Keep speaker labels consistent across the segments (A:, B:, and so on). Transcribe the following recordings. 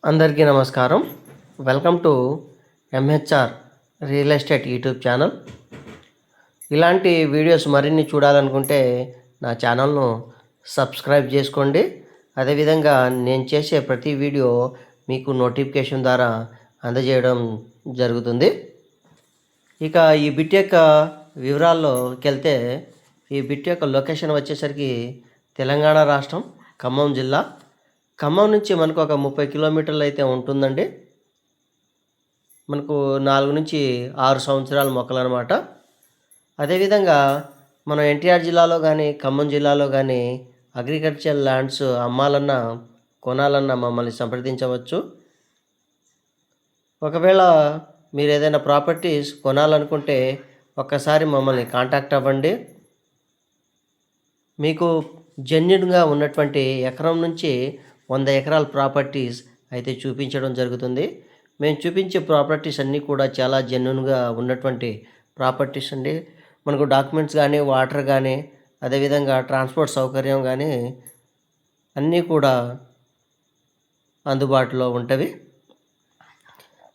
A: అందరికీ నమస్కారం. Welcome to MHR real estate YouTube channel. ఇలాంటి వీడియోస్ మరిన్ని చూడాలనుకుంటే నా ఛానల్ను సబ్స్క్రైబ్ చేసుకోండి. అదేవిధంగా నేను చేసే ప్రతి వీడియో మీకు నోటిఫికేషన్ ద్వారా అందజేయడం జరుగుతుంది. ఇక ఈ బిట్ యొక్క వివరాల్లోకి వెళ్తే, ఈ బిట్ యొక్క లొకేషన్ వచ్చేసరికి తెలంగాణ రాష్ట్రం ఖమ్మం జిల్లా. ఖమ్మం నుంచి మనకు ఒక 30 కిలోమీటర్లు అయితే ఉంటుందండి. మనకు 4 నుంచి 6 సంవత్సరాల మొక్కలు అనమాట. అదేవిధంగా మనం ఎన్టీఆర్ జిల్లాలో కానీ ఖమ్మం జిల్లాలో కానీ అగ్రికల్చర్ ల్యాండ్స్ అమ్మాలన్నా కొనాలన్నా మమ్మల్ని సంప్రదించవచ్చు. ఒకవేళ మీరు ఏదైనా ప్రాపర్టీస్ కొనాలనుకుంటే ఒక్కసారి మమ్మల్ని కాంటాక్ట్ అవ్వండి. మీకు జెన్యూన్గా ఉన్నటువంటి ఎకరం నుంచి 100 ఎకరాల ప్రాపర్టీస్ అయితే చూపించడం జరుగుతుంది. మేము చూపించే ప్రాపర్టీస్ అన్నీ కూడా చాలా జెన్యూన్గా ఉన్నటువంటి ప్రాపర్టీస్ అండి. మనకు డాక్యుమెంట్స్ కానీ, వాటర్ కానీ, అదేవిధంగా ట్రాన్స్పోర్ట్ సౌకర్యం కానీ అన్నీ కూడా అందుబాటులో ఉంటవి.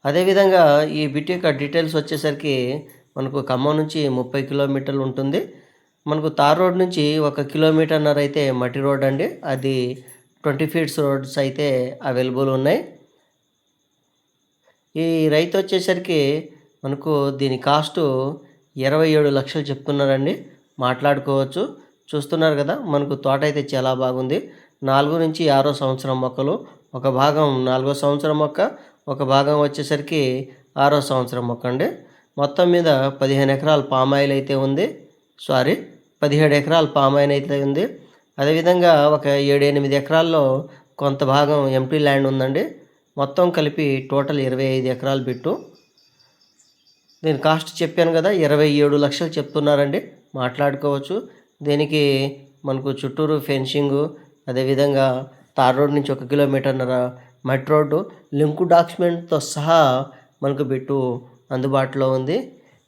A: అదేవిధంగా ఈ బిట్ యొక్క డీటెయిల్స్ వచ్చేసరికి మనకు ఖమ్మం నుంచి 30 కిలోమీటర్లు ఉంటుంది. మనకు తార్ రోడ్ నుంచి 1 కిలోమీటర్న్నర అయితే మట్టి రోడ్ అండి. అది 20 ఫీట్స్ రోడ్స్ అయితే అవైలబుల్ ఉన్నాయి. ఈ రైతు వచ్చేసరికి మనకు దీని కాస్ట్ 27 లక్షలు చెప్తున్నారండి. మాట్లాడుకోవచ్చు. చూస్తున్నారు కదా, మనకు తోట అయితే చాలా బాగుంది. 4 నుంచి 6 సంవత్సరం మొక్కలు, ఒక భాగం 4వ సంవత్సరం మొక్క, ఒక భాగం వచ్చేసరికి 6వ సంవత్సరం మొక్క అండి. మొత్తం మీద 15 ఎకరాల పామాయిల్ అయితే ఉంది. 17 ఎకరాల పామాయిల్ అయితే ఉంది. అదేవిధంగా ఒక 7-8 ఎకరాల్లో కొంత భాగం ఎంటీ ల్యాండ్ ఉందండి. మొత్తం కలిపి టోటల్ 25 ఎకరాలు బిట్టు. దీని కాస్ట్ చెప్పాను కదా, 27 లక్షలు చెప్తున్నారండి. మాట్లాడుకోవచ్చు. దీనికి మనకు చుట్టూరు ఫెన్సింగు, అదేవిధంగా తార్ రోడ్ నుంచి 1 కిలోమీటర్న్నర మట్టి రోడ్డు, లింకు డాక్యుమెంట్తో సహా మనకు బిట్టు అందుబాటులో ఉంది.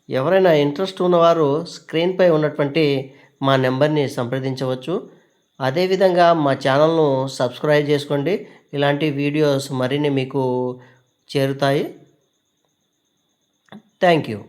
A: ఎవరైనా ఇంట్రెస్ట్ ఉన్నవారు స్క్రీన్పై ఉన్నటువంటి మా నెంబర్ని సంప్రదించవచ్చు. అదేవిధంగా మా ఛానల్ను సబ్స్క్రైబ్ చేసుకోండి. ఇలాంటి వీడియోస్ మరిన్ని మీకు చేరుతాయి. Thank you.